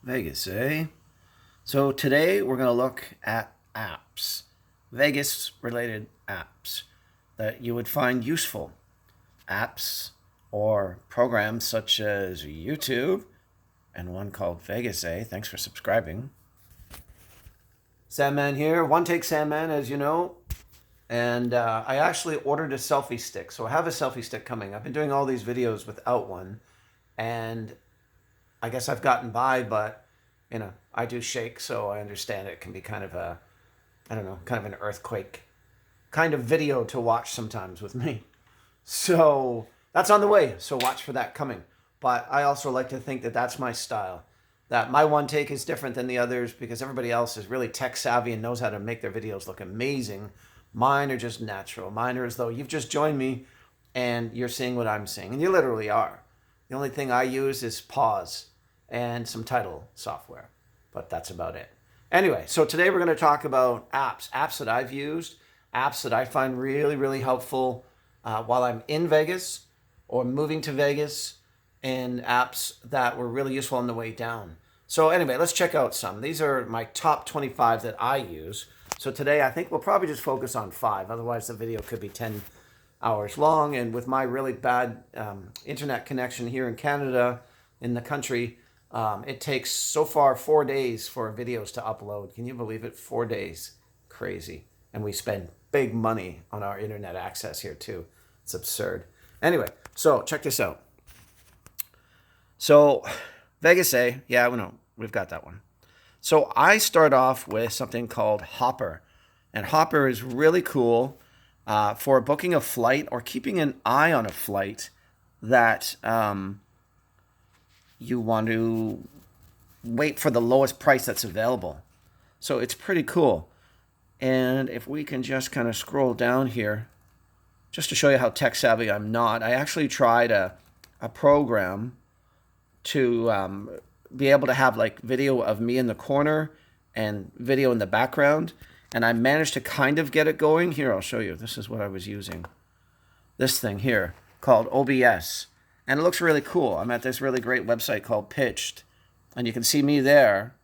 Vegas, eh? So today we're going to look at apps, Vegas related apps that you would find useful. Apps or programs such as YouTube and one called Vegas, eh? Thanks for subscribing. Sandman here, One Take Sandman, as you know. And I actually ordered a selfie stick. So I have a selfie stick coming. I've been doing all these videos without one. And I guess I've gotten by, but I do shake, so I understand it can be kind of a, I don't know, kind of an earthquake kind of video to watch sometimes with me. So that's on the way. So watch for that coming. But I also like to think that that's my style. That my one take is different than the others because everybody else is really tech savvy and knows how to make their videos look amazing. Mine are just natural. Mine are as though you've just joined me and you're seeing what I'm seeing. And you literally are. The only thing I use is pause and some title software. But that's about it. Anyway, so today we're going to talk about apps that I've used, apps that I find really, really helpful while I'm in Vegas or moving to Vegas, and apps that were really useful on the way down. So anyway, let's check out some. These are my top 25 that I use. So today I think we'll probably just focus on 5. Otherwise the video could be 10 hours long. And with my really bad internet connection here in Canada, in the country, it takes so far 4 days for videos to upload. Can you believe it? 4 days. Crazy. And we spend big money on our internet access here too. It's absurd. Anyway, so check this out. So Vegas, eh? Yeah, we know. We've got that one. So I start off with something called Hopper. And Hopper is really cool for booking a flight or keeping an eye on a flight that you want to wait for the lowest price that's available. So it's pretty cool. And if we can just kind of scroll down here, just to show you how tech savvy I'm not, I actually tried a program to be able to have like video of me in the corner and video in the background. And I managed to kind of get it going. Here, I'll show you. This is what I was using. This thing here called OBS. And it looks really cool. I'm at this really great website called Pitched. And you can see me there.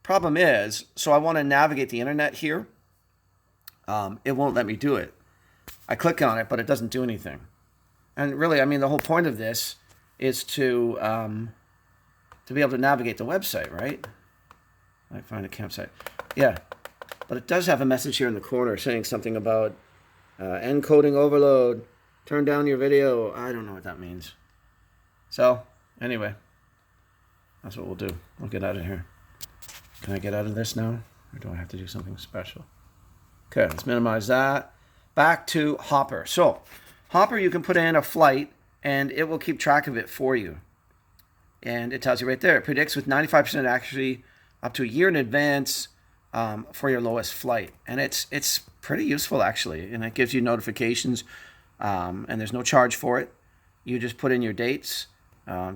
Problem is, so I want to navigate the internet here. It won't let me do it. I click on it, but it doesn't do anything. And really, I mean, the whole point of this is to be able to navigate the website, right? I find a campsite. Yeah. But it does have a message here in the corner saying something about encoding overload. Turn down your video. I don't know what that means. So, anyway, that's what we'll do. We'll get out of here. Can I get out of this now? Or do I have to do something special? Okay, let's minimize that. Back to Hopper. So, Hopper, you can put in a flight, and it will keep track of it for you. And it tells you right there. It predicts with 95% accuracy up to a year in advance for your lowest flight. And it's pretty useful, actually. And it gives you notifications, and there's no charge for it. You just put in your dates,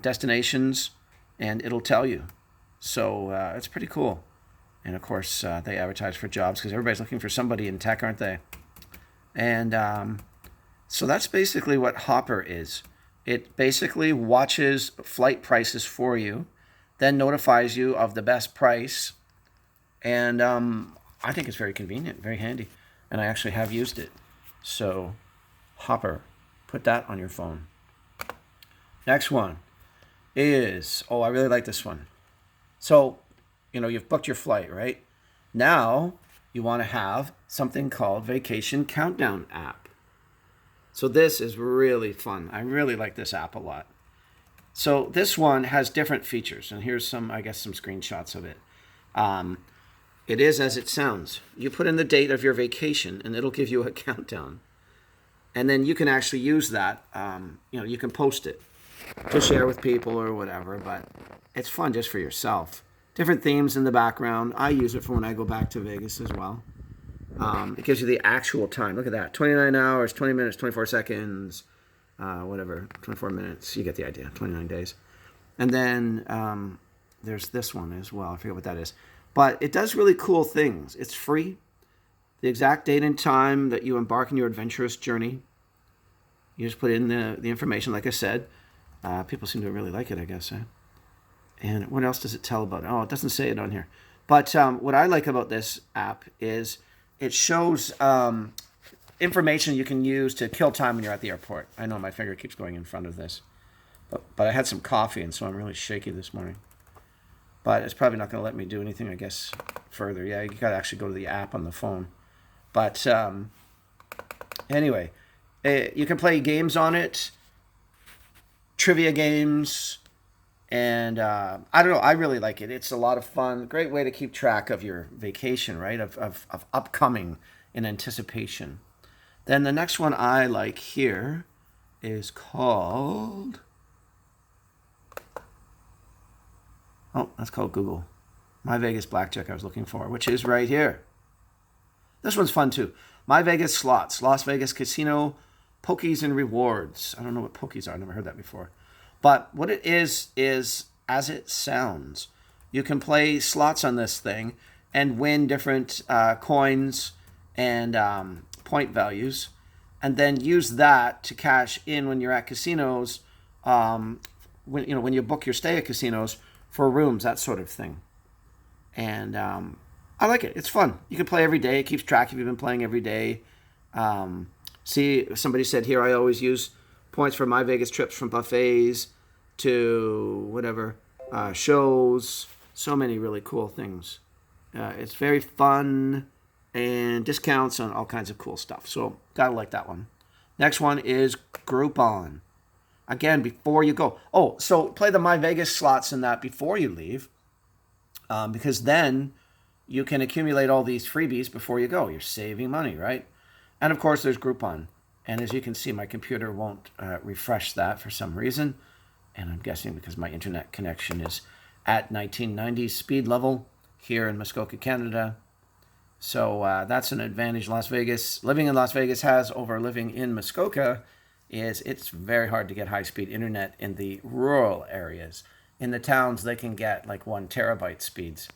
destinations, and it'll tell you. So it's pretty cool. And, of course, they advertise for jobs because everybody's looking for somebody in tech, aren't they? And so that's basically what Hopper is. It basically watches flight prices for you, then notifies you of the best price. And I think it's very convenient, very handy. And I actually have used it. So Hopper, put that on your phone. Next one is, I really like this one. So, you've booked your flight, right? Now you want to have something called Vacation Countdown app. So this is really fun. I really like this app a lot. So this one has different features, and here's some screenshots of it. It is as it sounds. You put in the date of your vacation, and it'll give you a countdown. And then you can actually use that. You can post it to share with people or whatever, but it's fun just for yourself. Different themes in the background. I use it for when I go back to Vegas as well. It gives you the actual time. Look at that. 29 hours, 20 minutes, 24 seconds, 24 minutes. You get the idea. 29 days. And then there's this one as well. I forget what that is. But it does really cool things. It's free. The exact date and time that you embark on your adventurous journey. You just put in the information, like I said. People seem to really like it, I guess. And what else does it tell about it? Oh, it doesn't say it on here. But what I like about this app is it shows information you can use to kill time when you're at the airport. I know my finger keeps going in front of this. But I had some coffee, and so I'm really shaky this morning. But it's probably not going to let me do anything, I guess, further. Yeah, you got to actually go to the app on the phone. But anyway, you can play games on it, trivia games, and I don't know. I really like it. It's a lot of fun. Great way to keep track of your vacation, right? Of upcoming in anticipation. Then the next one I like here is called... Oh, that's called Google. My Vegas Blackjack I was looking for, which is right here. This one's fun too. My Vegas Slots, Las Vegas Casino, Pokies and Rewards. I don't know what Pokies are. I've never heard that before. But what it is as it sounds. You can play slots on this thing and win different coins and point values, and then use that to cash in when you're at casinos. When you book your stay at casinos for rooms, that sort of thing. And I like it. It's fun. You can play every day. It keeps track if you've been playing every day. See, somebody said here, I always use points for my Vegas trips, from buffets to whatever, shows. So many really cool things. It's very fun, and discounts on all kinds of cool stuff. So gotta like that one. Next one is Groupon. Again, before you go. Oh, so play the My Vegas slots in that before you leave, because then you can accumulate all these freebies before you go. You're saving money, right? And of course, there's Groupon. And as you can see, my computer won't refresh that for some reason. And I'm guessing because my internet connection is at 1990 speed level here in Muskoka, Canada. So that's an advantage living in Las Vegas has over living in Muskoka. It's very hard to get high-speed internet in the rural areas. In the towns, they can get like 1 terabyte speeds.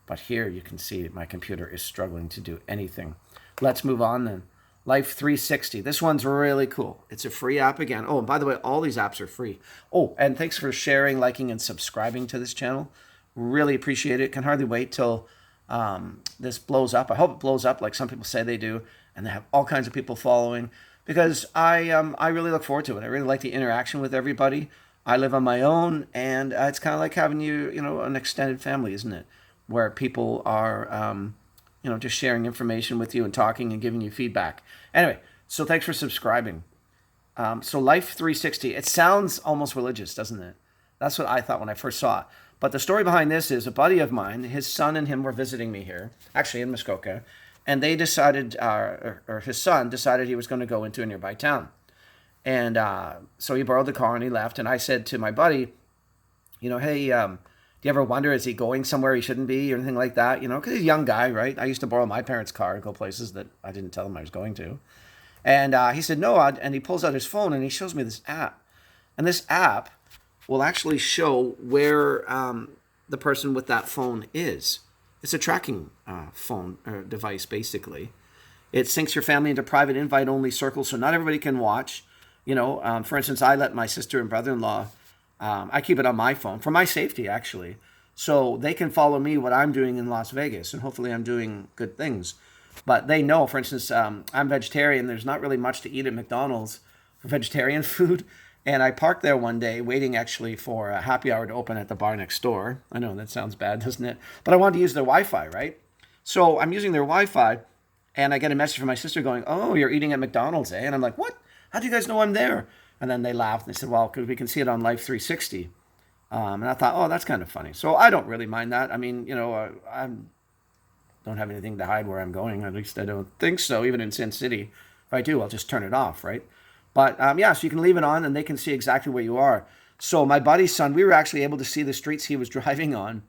But here you can see my computer is struggling to do anything. Let's move on then. Life 360. This one's really cool. It's a free app again. Oh, and by the way, all these apps are free. Oh, and thanks for sharing, liking, and subscribing to this channel. Really appreciate it. Can hardly wait till this blows up. I hope it blows up like some people say they do, and they have all kinds of people following, because I really look forward to it. I really like the interaction with everybody. I live on my own, and it's kind of like having an extended family, isn't it? Where people are just sharing information with you and talking and giving you feedback. Anyway, so thanks for subscribing. So Life 360, it sounds almost religious, doesn't it? That's what I thought when I first saw it. But the story behind this is a buddy of mine, his son and him were visiting me here, actually in Muskoka, and they decided, or his son decided he was going to go into a nearby town. And so he borrowed the car and he left. And I said to my buddy, hey, do you ever wonder, is he going somewhere he shouldn't be or anything like that? Because he's a young guy, right? I used to borrow my parents' car to go places that I didn't tell him I was going to. And he said, no. And he pulls out his phone and he shows me this app. And this app will actually show where the person with that phone is. It's a tracking phone or device, basically. It syncs your family into private invite-only circles, so not everybody can watch. For instance, I let my sister and brother-in-law, I keep it on my phone for my safety, actually, so they can follow me, what I'm doing in Las Vegas, and hopefully I'm doing good things. But they know, for instance, I'm vegetarian. There's not really much to eat at McDonald's for vegetarian food. And I parked there one day waiting actually for a happy hour to open at the bar next door. I know that sounds bad, doesn't it? But I wanted to use their Wi-Fi, right? So I'm using their Wi-Fi, and I get a message from my sister going, oh, you're eating at McDonald's, eh? And I'm like, what? How do you guys know I'm there? And then they laughed and they said, well, because we can see it on Life 360. And I thought, oh, that's kind of funny. So I don't really mind that. I mean, I don't have anything to hide where I'm going. At least I don't think so, even in Sin City. If I do, I'll just turn it off, right? But so you can leave it on and they can see exactly where you are. So my buddy's son, we were actually able to see the streets he was driving on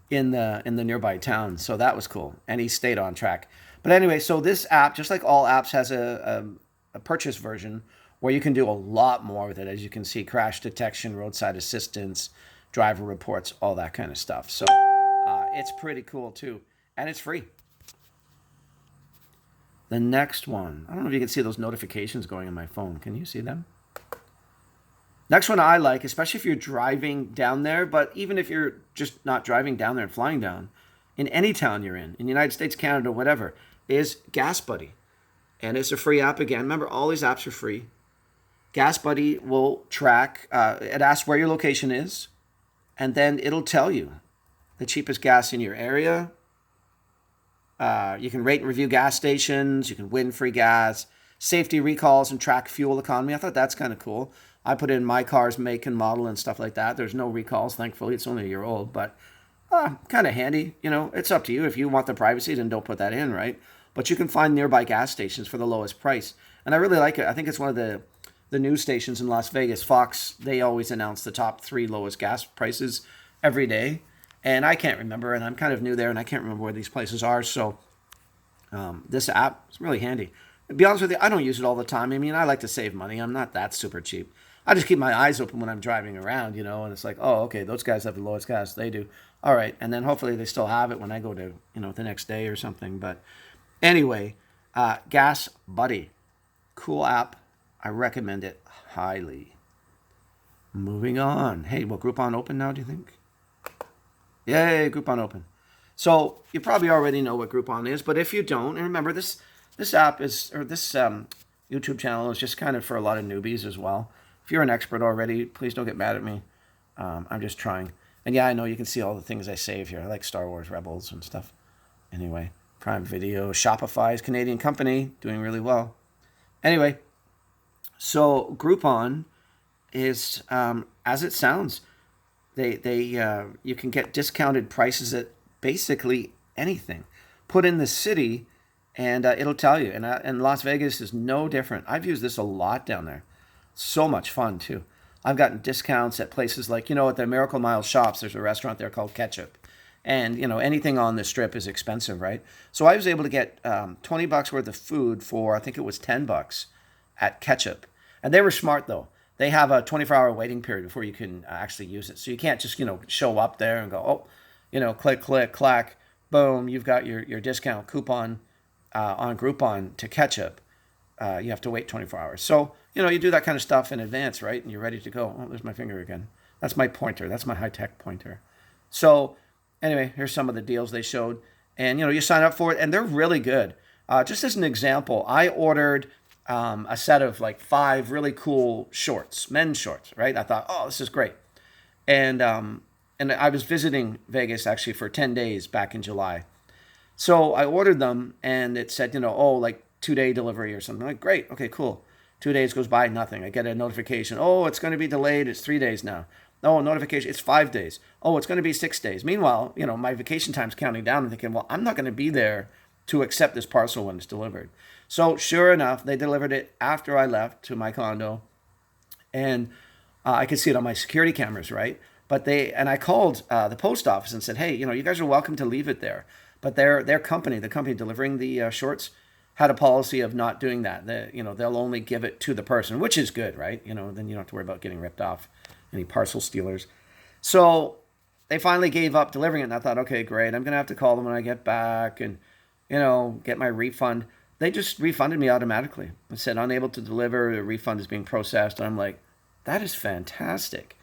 in the nearby town. So that was cool. And he stayed on track. But anyway, so this app, just like all apps, has a purchase version where you can do a lot more with it. As you can see, crash detection, roadside assistance, driver reports, all that kind of stuff. So it's pretty cool too. And it's free. The next one, I don't know if you can see those notifications going on my phone. Can you see them? Next one I like, especially if you're driving down there, but even if you're just not driving down there and flying down, in any town you're in the United States, Canada, whatever, is GasBuddy. And it's a free app again. Remember, all these apps are free. GasBuddy will track, it asks where your location is, and then it'll tell you the cheapest gas in your area. You can rate and review gas stations. You can win free gas, safety recalls, and track fuel economy. I thought that's kind of cool. I put in my car's make and model and stuff like that. There's no recalls, thankfully. It's only a year old, but kind of handy. You know, it's up to you. If you want the privacy, then don't put that in, right? But you can find nearby gas stations for the lowest price. And I really like it. I think it's one of the news stations in Las Vegas, Fox, they always announce the top 3 lowest gas prices every day. And I can't remember, and I'm kind of new there, and I can't remember where these places are. So this app is really handy. To be honest with you, I don't use it all the time. I mean, I like to save money. I'm not that super cheap. I just keep my eyes open when I'm driving around, you know, and it's like, oh, okay, those guys have the lowest gas. They do. All right. And then hopefully they still have it when I go to, you know, the next day or something. But anyway, GasBuddy. Cool app. I recommend it highly. Moving on. Hey, will Groupon open now, do you think? Yay, Groupon open. So you probably already know what Groupon is, but if you don't, and remember this app is, or this YouTube channel is just kind of for a lot of newbies as well. If you're an expert already, please don't get mad at me. I'm just trying. And yeah, I know you can see all the things I save here. I like Star Wars Rebels and stuff. Anyway, Prime Video, Shopify's Canadian company, doing really well. Anyway, so Groupon is, as it sounds, you can get discounted prices at basically anything. Put in the city, and it'll tell you. And Las Vegas is no different. I've used this a lot down there. So much fun too. I've gotten discounts at places like, you know, at the Miracle Mile shops. There's a restaurant there called Ketchup, and you know anything on the strip is expensive, right? So I was able to get $20 worth of food for I think it was $10 at Ketchup, and they were smart though. They have a 24-hour waiting period before you can actually use it. So you can't just, you know, show up there and go, oh, you know, click, click, clack, boom, you've got your discount coupon on Groupon to Ketchup. You have to wait 24 hours. So, you know, you do that kind of stuff in advance, right? And you're ready to go. Oh, there's my finger again. That's my pointer. That's my high-tech pointer. So anyway, here's some of the deals they showed. And, you know, you sign up for it, and they're really good. Just as an example, I ordered a set of like 5 really cool shorts, men's shorts, right? I thought, oh, this is great. And I was visiting Vegas actually for 10 days back in July. So I ordered them, and it said, you know, oh, like 2-day delivery or something. Like, great, okay, cool. 2 days goes by, nothing. I get a notification. Oh, it's going to be delayed. It's 3 days now. Oh, notification. It's 5 days. Oh, it's going to be 6 days. Meanwhile, you know, my vacation time's counting down. I'm thinking, well, I'm not going to be there to accept this parcel when it's delivered. So sure enough, they delivered it after I left to my condo, and I could see it on my security cameras, right? But I called the post office and said, hey, you know, you guys are welcome to leave it there. But their company, the company delivering the shorts, had a policy of not doing that. You know, they'll only give it to the person, which is good, right? You know, then you don't have to worry about getting ripped off, any parcel stealers. So they finally gave up delivering it, and I thought, okay, great. I'm going to have to call them when I get back and, you know, get my refund. They just refunded me automatically. It said unable to deliver, the refund is being processed. And I'm like, that is fantastic.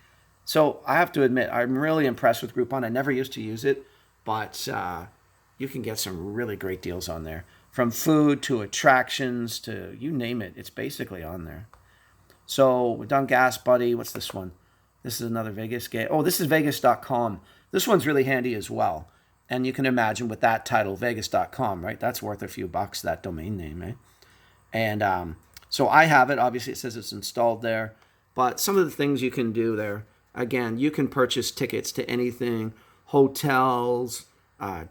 So I have to admit, I'm really impressed with Groupon. I never used to use it, but you can get some really great deals on there. From food to attractions to you name it, it's basically on there. So we've done GasBuddy. What's this one? This is another Vegas game. Oh, this is Vegas.com. This one's really handy as well. And you can imagine with that title, Vegas.com, right? That's worth a few bucks, that domain name, eh? And so I have it. Obviously, it says it's installed there. But some of the things you can do there, again, you can purchase tickets to anything, hotels,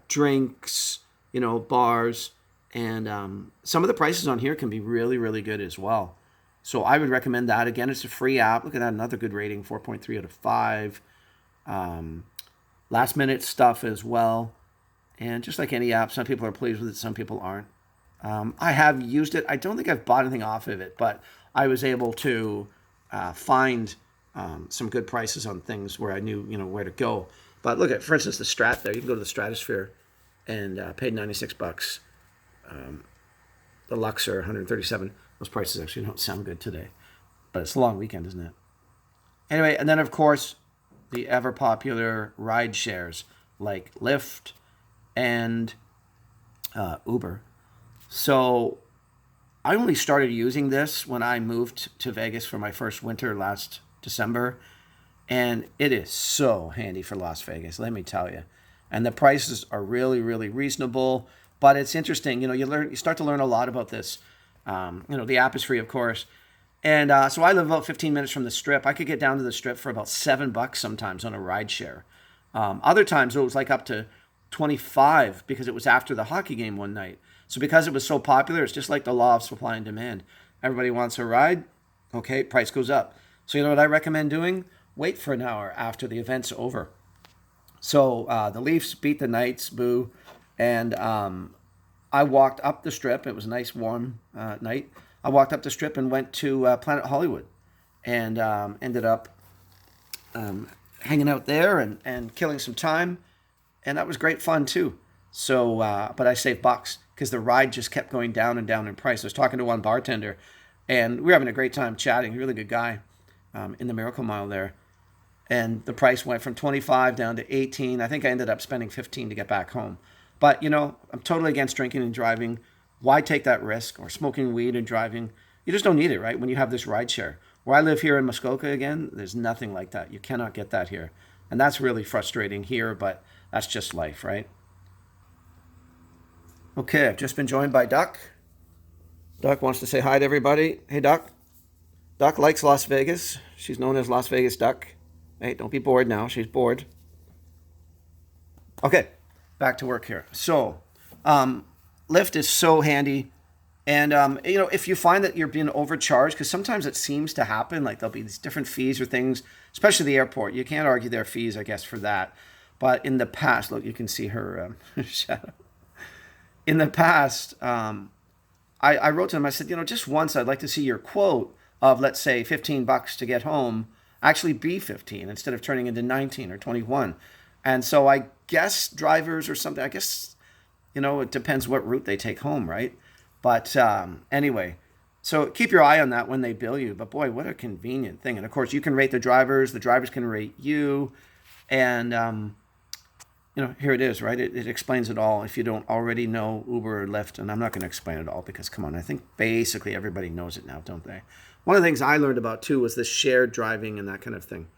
drinks, you know, bars. And some of the prices on here can be really, really good as well. So I would recommend that. Again, it's a free app. Look at that, another good rating, 4.3 out of 5. Last minute stuff as well. And just like any app, some people are pleased with it, some people aren't. I have used it. I don't think I've bought anything off of it, but I was able to find some good prices on things where I knew, you know, where to go. But look at, for instance, the Strat there. You can go to the Stratosphere and paid $96. The Luxor, 137. Those prices actually don't sound good today, but it's a long weekend, isn't it? Anyway, and then of course, the ever popular ride shares like Lyft and Uber. So I only started using this when I moved to Vegas for my first winter last December. And it is so handy for Las Vegas, let me tell you. And the prices are really, really reasonable. But it's interesting, you start to learn a lot about this. The app is free, of course. And so I live about 15 minutes from the Strip. I could get down to the Strip for about $7 sometimes on a ride share. Other times it was like up to 25 because it was after the hockey game one night. So because it was so popular, it's just like the law of supply and demand. Everybody wants a ride. Okay, price goes up. So you know what I recommend doing? Wait for an hour after the event's over. So the Leafs beat the Knights, boo. And I walked up the Strip. It was a nice warm night. I walked up the Strip and went to Planet Hollywood and ended up hanging out there and killing some time. And that was great fun too. So, but I saved bucks because the ride just kept going down and down in price. I was talking to one bartender and we were having a great time chatting. Really good guy in the Miracle Mile there. And the price went from 25 down to 18. I think I ended up spending 15 to get back home. But, I'm totally against drinking and driving. Why take that risk? Or smoking weed and driving? You just don't need it, right? When you have this ride share. Where I live here in Muskoka again, there's nothing like that. You cannot get that here. And that's really frustrating here, but that's just life, right? Okay, I've just been joined by Duck. Duck wants to say hi to everybody. Hey, Duck. Duck likes Las Vegas. She's known as Las Vegas Duck. Hey, don't be bored now. She's bored. Okay, back to work here. So, Lyft is so handy. And, if you find that you're being overcharged, because sometimes it seems to happen, like there'll be these different fees or things, especially the airport. You can't argue their fees, I guess, for that. But in the past, look, you can see her shadow. In the past, I wrote to them, I said, just once I'd like to see your quote of, let's say, $15 to get home actually be 15 instead of turning into 19 or 21. And so I guess drivers or something, I guess, it depends what route they take home, right? But anyway, so keep your eye on that when they bill you. But boy, what a convenient thing. And of course, you can rate the drivers can rate you. And, here it is, right? It explains it all if you don't already know Uber or Lyft. And I'm not going to explain it all because, come on, I think basically everybody knows it now, don't they? One of the things I learned about, too, was this shared driving and that kind of thing.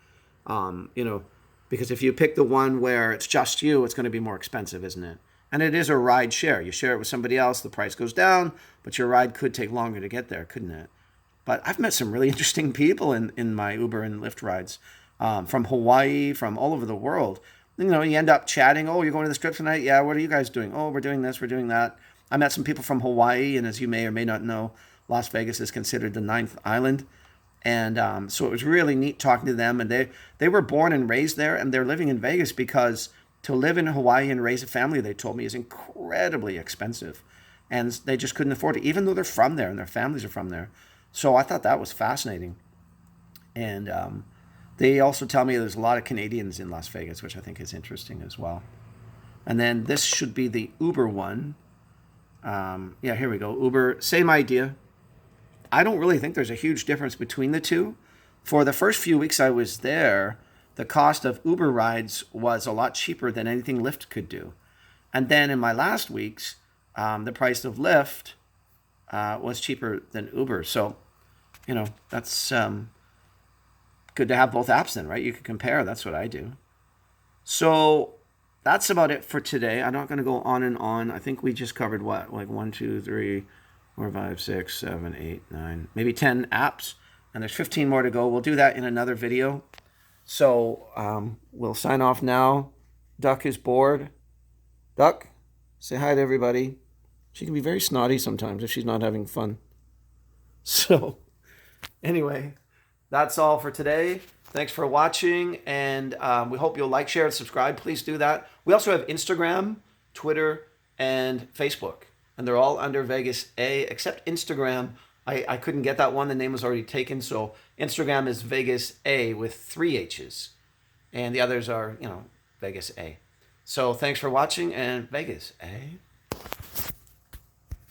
Because if you pick the one where it's just you, it's going to be more expensive, isn't it? And it is a ride share. You share it with somebody else, the price goes down, but your ride could take longer to get there, couldn't it? But I've met some really interesting people in my Uber and Lyft rides from Hawaii, from all over the world. You end up chatting. Oh, you're going to the Strip tonight? Yeah, what are you guys doing? Oh, we're doing this, we're doing that. I met some people from Hawaii, and as you may or may not know, Las Vegas is considered the ninth island. And so it was really neat talking to them. And they were born and raised there, and they're living in Vegas because to live in Hawaii and raise a family, they told me, is incredibly expensive. And they just couldn't afford it, even though they're from there and their families are from there. So I thought that was fascinating. And they also tell me there's a lot of Canadians in Las Vegas, which I think is interesting as well. And then this should be the Uber one. Yeah, here we go. Uber, same idea. I don't really think there's a huge difference between the two. For the first few weeks I was there, the cost of Uber rides was a lot cheaper than anything Lyft could do. And then in my last weeks, the price of Lyft was cheaper than Uber. So, that's good to have both apps then, right? You can compare. That's what I do. So that's about it for today. I'm not going to go on and on. I think we just covered what? Like 1, 2, 3, 4, 5, 6, 7, 8, 9, maybe 10 apps. And there's 15 more to go. We'll do that in another video. So we'll sign off now. Duck is bored. Duck, say hi to everybody. She can be very snotty sometimes if she's not having fun. So anyway, that's all for today. Thanks for watching, and we hope you'll like, share, and subscribe. Please do that. We also have Instagram, Twitter, and Facebook, and they're all under Vegas A, except Instagram. I couldn't get that one. The name was already taken, so Instagram is Vegas A with 3 H's, and the others are, Vegas A. So thanks for watching, and Vegas A.